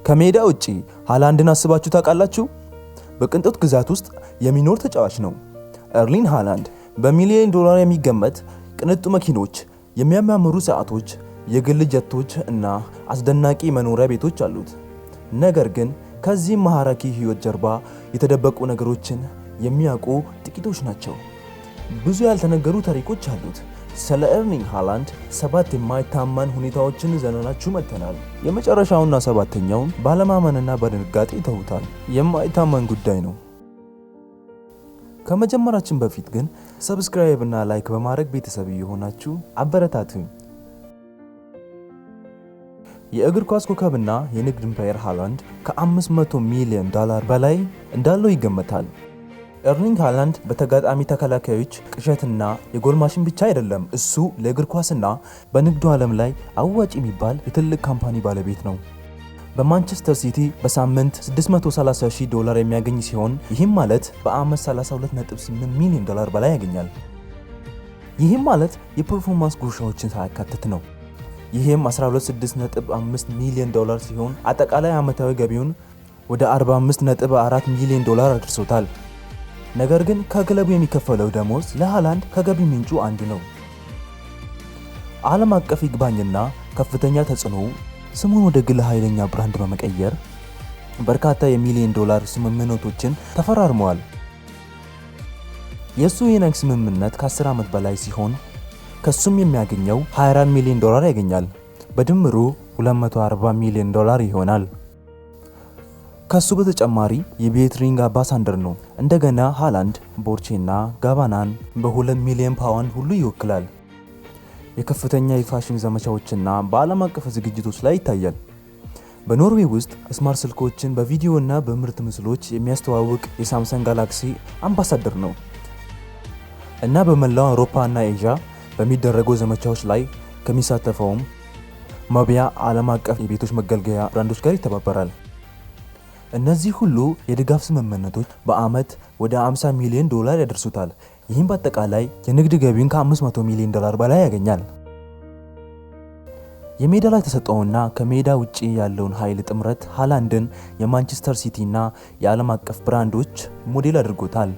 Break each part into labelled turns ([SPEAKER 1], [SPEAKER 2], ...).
[SPEAKER 1] ከሜዳ ውጪ ሃላንድን አስባችሁ ታውቃላችሁ? በቅንጦት ግዛት ውስጥ የሚኖር ተጫዋች ነው። ኤርሊንግ ሃላንድ በሚሊዮን ዶላር የሚገመት ቅንጡ መኪኖች፣ የሚያማምሩ ሰዓቶች፣ የግል ጀቶች እና አስደናቂ መኖሪያ ቤቶች አሉት። ነገር ግን ከዚህ ማራኪ ህይወት ጀርባ የተደበቁ ነገሮችን የሚያውቁ ጥቂቶች ናቸው። ብዙ ያልተነገሩ ታሪኮች አሉት። ስለ ኤርሊንግ ሃላንድ 7 የማይታመን ሁኔታዎችን ይዘንላችሁ መጥተናል። የመጨረሻውና 7ኛውን ባለማመንና በድንጋጤ ይተውታል። የማይታመን ጉዳይ ነው። ከመጀመራችን በፊት ግን ሰብስክራይብ እና ላይክ በማድረግ ቤተሰብ የሆናችሁ አበረታቱኝ። የእግር ኳስ ኮከብና የንግድ ኢምፓየር ሃላንድ ከ500 ሚሊዮን ዶላር በላይ እንዳለው ይገመታል። ኤርሊንግ ሃላንድ በተጋጣሚ ተከላካዮች ቅዠትና የጎል ማሽን ብቻ አይደለም። እሱ ለእግር ኳስና በንግዱ ዓለም ላይ አዋጭ የሚባል የትልቅ ካምፓኒ ባለቤት ነው። በማንቸስተር ሲቲ በሳምንት $630,000 የሚያገኝ ሲሆን ይህም ማለት በአመት $32.8 ሚሊዮን በላይ ያገኛል። ይህም ማለት የፐርፎርማንስ ጉርሻዎችን ሳያካትት ነው። ይህም $126.5 ሚሊዮን ሲሆን አጠቃላይ ዓመታዊ ገቢውን ወደ $45.4 ሚሊዮን አድርሶታል። ነገር ግን ከክለቡ የሚከፈለው ደሞዝ ለሃላንድ ከገቢ ምንጩ አንዱ ነው። ዓለም አቀፍ ይግባኝና ከፍተኛ ተጽዕኖ ስሙን ወደ ግል ኃይለኛ ብራንድ በመቀየር በርካታ የሚሊዮን ዶላር ስምምነቶችን ተፈራርመዋል። የሱ የንግድ ስምምነት ከ10 ዓመት በላይ ሲሆን ከሱም የሚያገኘው $24 ሚሊዮን ያገኛል። በድምሩ $240 ሚሊዮን ይሆናል። ከሱ በተጨማሪ የቤትሪንግ አምባሳደር ነው። እንደገና ሃላንድ ቦርቼና ጋባናን በ2 ሚሊዮን ፓውንድ ሁሉ ይወክላል። የከፍተኛ የፋሽን ዘመቻዎችና በዓለም አቀፍ ዝግጅቶች ላይ ይታያል። በኖርዌይ ውስጥ ስማርት ስልኮችን በቪዲዮና በምርት ምስሎች የሚያስተዋውቅ የሳምሰንግ ጋላክሲ አምባሳደር ነው እና በመላው አውሮፓና ኤዥያ በሚደረጉ ዘመቻዎች ላይ ከሚሳተፈውም መቢያ ዓለም አቀፍ የቤቶች መገልገያ ብራንዶች ጋር ይተባበራል። እነዚህ ሁሉ የድጋፍ ስምምነቶች በአመት ወደ $50 ሚሊዮን ያደርሱታል። ይህም በአጠቃላይ የንግድ ገቢውን ከ$500 ሚሊዮን በላይ ያገኛል። የሜዳ ላይ ተሰጥኦና ከሜዳ ውጪ ያለውን ኃይል ጥምረት ሃላንድን የማንቸስተር ሲቲ እና የዓለም አቀፍ ብራንዶች ሞዴል አድርጎታል።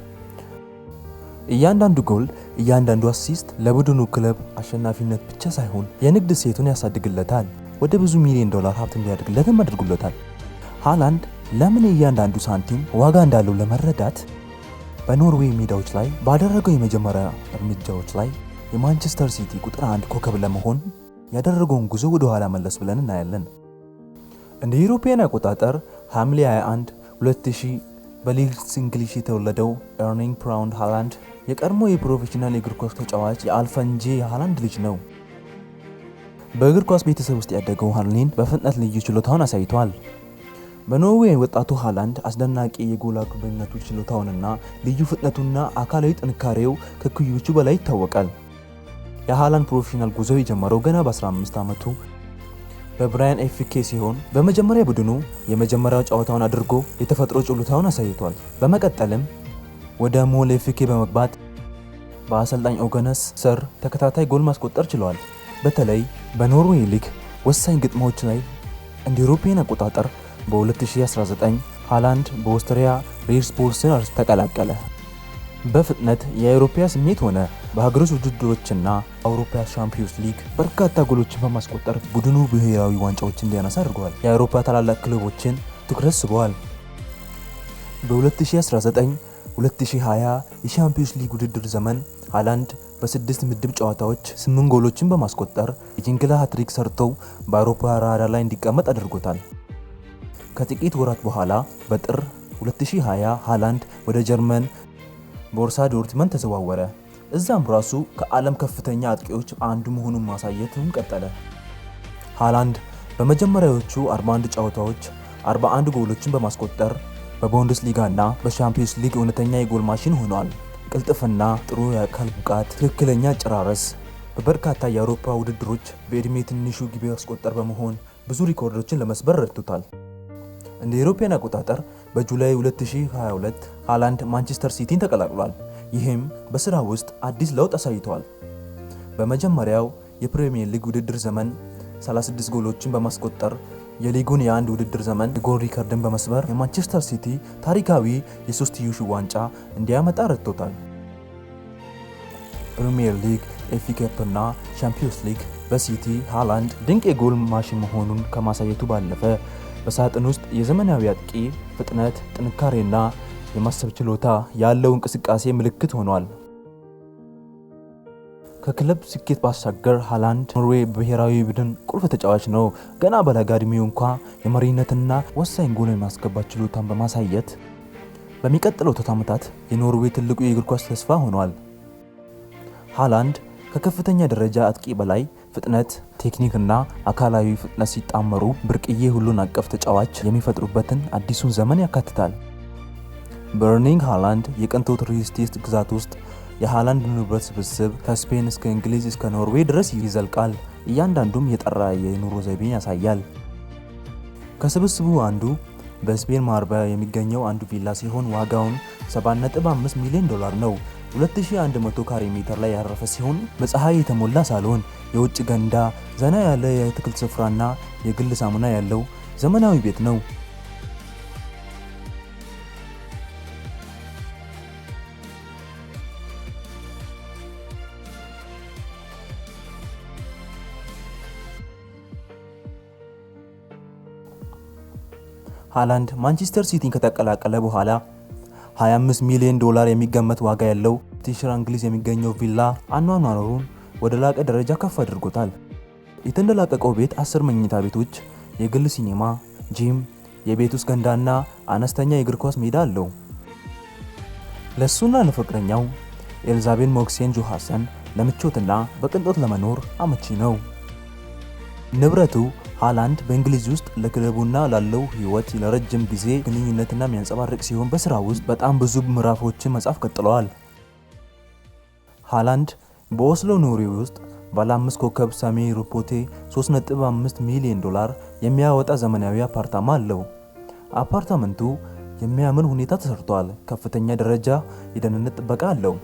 [SPEAKER 1] እያንዳንዱ ጎል፣ እያንዳንዱ አሲስት ለቡድኑ ክለብ አሸናፊነት ብቻ ሳይሆን የንግድ ሴቱን ያሳድግለታል። ወደ ብዙ ሚሊዮን ዶላር ሀብት እንዲያድግለትም አድርጎለታል። ሃላንድ ለምን እያንዳንዱ ሳንቲም ዋጋ እንዳለው ለመረዳት በኖርዌይ ሜዳዎች ላይ ባደረገው የመጀመሪያ እርምጃዎች ላይ የማንቸስተር ሲቲ ቁጥር 1 ኮከብ ለመሆን ያደረገውን ጉዞ ወደ ኋላ መለስ ብለን እናያለን። እንደ ዩሮፒያን አቆጣጠር ሐምሌ 21 2000 በሊድስ እንግሊዝ የተወለደው ኤርሊንግ ብራውት ሃላንድ የቀድሞ የፕሮፌሽናል የእግር ኳስ ተጫዋች የአልፈንጄ ሃላንድ ልጅ ነው። በእግር ኳስ ቤተሰብ ውስጥ ያደገው ሃላንድ በፍጥነት ልዩ ችሎታውን አሳይቷል። በኖርዌይ ወጣቱ ሃላንድ አስደናቂ የጎል አግቢነቱ ችሎታውንና ልዩ ፍጥነቱና አካላዊ ጥንካሬው ከኩዮቹ በላይ ይታወቃል። የሃላንድ ፕሮፌሽናል ጉዞ የጀመረው ገና በ15 ዓመቱ በብራያን ኤፍኬ ሲሆን በመጀመሪያ ቡድኑ የመጀመሪያው ጨዋታውን አድርጎ የተፈጥሮ ችሎታውን አሳይቷል። በመቀጠልም ወደ ሞል ኤፍኬ በመግባት በአሰልጣኝ ኦገነስ ስር ተከታታይ ጎል ማስቆጠር ችሏል። በተለይ በኖርዌይ ሊግ ወሳኝ ግጥሞች ላይ እንደ ዩሮፒያን አቆጣጠር በ2019 ሃላንድ በኦስትሪያ ሬድስፖልስን ተቀላቀለ። በፍጥነት የአውሮፓ ስሜት ሆነ። በሀገሮች ውድድሮችና አውሮፓ ሻምፒዮንስ ሊግ በርካታ ጎሎችን በማስቆጠር ቡድኑ ብሔራዊ ዋንጫዎችን እንዲያነሳ አድርጓል። የአውሮፓ ታላላቅ ክለቦችን ትኩረት ስበዋል። በ2019-2020 የሻምፒዮንስ ሊግ ውድድር ዘመን ሃላንድ በ6 ምድብ ጨዋታዎች 8 ጎሎችን በማስቆጠር የጅንግላ ሃትሪክ ሰርተው በአውሮፓ ራዳር ላይ እንዲቀመጥ አድርጎታል። ከጥቂት ወራት በኋላ በጥር 2020 ሃላንድ ወደ ጀርመን ቦርሳ ዶርትመንድ ተዘዋወረ። እዛም ራሱ ከዓለም ከፍተኛ አጥቂዎች አንዱ መሆኑን ማሳየቱን ቀጠለ። ሃላንድ በመጀመሪያዎቹ 41 ጨዋታዎች 41 ጎሎችን በማስቆጠር በቡንደስሊጋ እና በሻምፒዮንስ ሊግ እውነተኛ የጎል ማሽን ሆኗል። ቅልጥፍና፣ ጥሩ የአካል ብቃት፣ ትክክለኛ አጨራረስ በበርካታ የአውሮፓ ውድድሮች በዕድሜ ትንሹ ግብ ያስቆጠር በመሆን ብዙ ሪኮርዶችን ለመስበር ረድቶታል። እንደ አውሮፓውያን አቆጣጠር በጁላይ 2022 ሃላንድ ማንቸስተር ሲቲን ተቀላቅሏል። ይህም በስራ ውስጥ አዲስ ለውጥ አሳይቷል። በመጀመሪያው የፕሪሚየር ሊግ ውድድር ዘመን 36 ጎሎችን በማስቆጠር የሊጉን የአንድ ውድድር ዘመን የጎል ሪከርድን በመስበር የማንቸስተር ሲቲ ታሪካዊ የሶስትዮሽ ዋንጫ እንዲያመጣ ረድቶታል። ፕሪሚየር ሊግ፣ ኤፍ ኤ ካፕ እና ቻምፒዮንስ ሊግ በሲቲ ሃላንድ ድንቅ የጎል ማሽን መሆኑን ከማሳየቱ ባለፈ በሳጥን ውስጥ የዘመናዊ አጥቂ ፍጥነት፣ ጥንካሬና የማሰብ ችሎታ ያለው እንቅስቃሴ ምልክት ሆኗል። ከክለብ ስኬት ባሻገር ሃላንድ ኖርዌይ ብሔራዊ ቡድን ቁልፍ ተጫዋች ነው። ገና በለጋ ዕድሜው እንኳ የመሪነትና ወሳኝ ጎል የማስገባት ችሎታን በማሳየት በሚቀጥሉት ዓመታት የኖርዌይ ትልቁ የእግር ኳስ ተስፋ ሆኗል። ሃላንድ ከከፍተኛ ደረጃ አጥቂ በላይ ፍጥነት፣ ቴክኒክና አካላዊ ፍጥነት ሲጣመሩ ብርቅዬ ሁሉን አቀፍ ተጫዋች የሚፈጥሩበትን አዲሱን ዘመን ያካትታል። በርሊንግ ሃላንድ የቅንጦት ሪል ስቴት ግዛት ውስጥ የሃላንድ ንብረት ስብስብ ከስፔን እስከ እንግሊዝ እስከ ኖርዌይ ድረስ ይዘልቃል። እያንዳንዱም የጠራ የኑሮ ዘይቤን ያሳያል። ከስብስቡ አንዱ በስፔን ማርባ የሚገኘው አንዱ ቪላ ሲሆን ዋጋውን 7.5 ሚሊዮን ዶላር ነው። 2100 ካሬ ሜትር ላይ ያረፈ ሲሆን በፀሐይ የተሞላ ሳሎን፣ የውጭ ገንዳ፣ ዘና ያለ የአትክልት ስፍራና የግል ሳሙና ያለው ዘመናዊ ቤት ነው። ሃላንድ ማንቸስተር ሲቲን ከተቀላቀለ በኋላ 25 ሚሊዮን ዶላር የሚገመት ዋጋ ያለው ቲሽር እንግሊዝ የሚገኘው ቪላ አኗኗሩን ወደ ላቀ ደረጃ ከፍ አድርጎታል። የተንደላቀቀው ቤት 10 መኝታ ቤቶች፣ የግል ሲኔማ፣ ጂም፣ የቤት ውስጥ ገንዳና አነስተኛ የእግር ኳስ ሜዳ አለው። ለሱና ለፍቅረኛው ኤልዛቤት ሞክሴን ጆሃንሰን ለምቾትና በቅንጦት ለመኖር አመቺ ነው። ንብረቱ ሃላንድ በእንግሊዝ ውስጥ ለክለቡና ላለው ህይወት ለረጅም ጊዜ ግንኙነትና የሚያንጸባርቅ ሲሆን በስራ ውስጥ በጣም ብዙ ምዕራፎችን መጻፍ ቀጥለዋል። ሃላንድ በኦስሎ ኖርዌይ ውስጥ ባለ 5 ኮከብ ሳሚ ሩፖቴ 3.5 ሚሊዮን ዶላር የሚያወጣ ዘመናዊ አፓርታማ አለው። አፓርታመንቱ የሚያምር ሁኔታ ተሰርቷል። ከፍተኛ ደረጃ የደህንነት ጥበቃ አለው።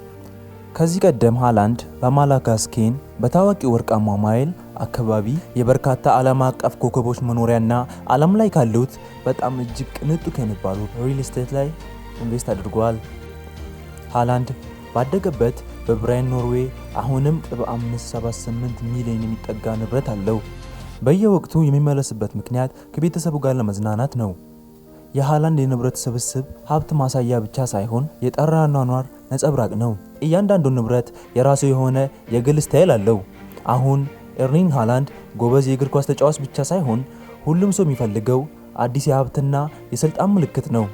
[SPEAKER 1] ከዚህ ቀደም ሃላንድ በማላጋስኬን በታዋቂ ወርቃማ ማይል አካባቢ የበርካታ ዓለም አቀፍ ኮከቦች መኖሪያና ዓለም ላይ ካሉት በጣም እጅግ ቅንጡ ከሚባሉ ሪል ስቴት ላይ ኢንቨስት አድርጓል። ሃላንድ ባደገበት በብራይን ኖርዌይ አሁንም በ578 ሚሊዮን የሚጠጋ ንብረት አለው። በየወቅቱ የሚመለስበት ምክንያት ከቤተሰቡ ጋር ለመዝናናት ነው። የሃላንድ የንብረት ስብስብ ሀብት ማሳያ ብቻ ሳይሆን የጠራ አኗኗር ነጸብራቅ ነው። እያንዳንዱ ንብረት የራሱ የሆነ የግል ስታይል አለው። አሁን ኤርሊንግ ሃላንድ ጎበዝ የእግር ኳስ ተጫዋች ብቻ ሳይሆን ሁሉም ሰው የሚፈልገው አዲስ የሀብትና የስልጣን ምልክት ነው።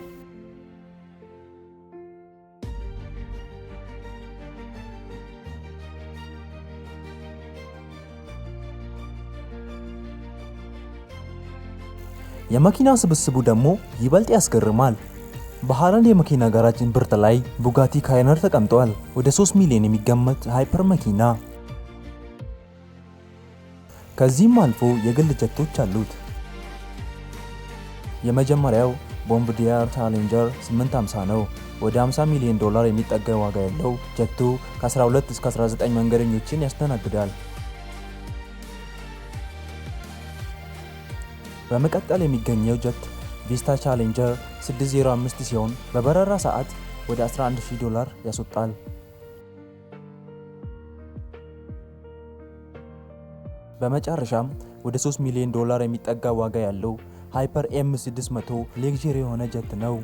[SPEAKER 1] የመኪና ስብስቡ ደግሞ ይበልጥ ያስገርማል። በሃላንድ የመኪና ጋራጅ እምብርት ላይ ቡጋቲ ካይነር ተቀምጧል። ወደ 3 ሚሊዮን የሚገመት ሃይፐር መኪና። ከዚህም አልፎ የግል ጀቶች አሉት። የመጀመሪያው ቦምባርዲየር ቻሌንጀር 850 ነው። ወደ 50 ሚሊዮን ዶላር የሚጠጋ ዋጋ ያለው ጀቱ ከ12 እስከ 19 መንገደኞችን ያስተናግዳል። በመቀጠል የሚገኘው ጀት ቪስታ ቻሌንጀር 605 ሲሆን በበረራ ሰዓት ወደ 11000 ዶላር ያስወጣል። በመጨረሻም ወደ 3 ሚሊዮን ዶላር የሚጠጋ ዋጋ ያለው ሃይፐር ኤም600 ሌክዠሪ የሆነ ጀት ነው።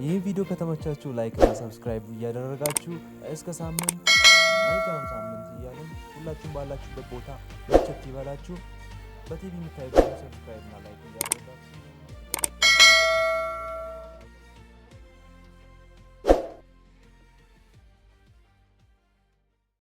[SPEAKER 1] ይህ ቪዲዮ ከተመቻችሁ ላይክ እና ሰብስክራይብ እያደረጋችሁ እስከ ሳምንት መልካም ሳምንት እያለን ሁላችሁም ባላችሁበት ቦታ በቸት ይበላችሁ። በቲቪ የምታዩት ሰብስክራይብ እና ላይክ እያደረጋችሁ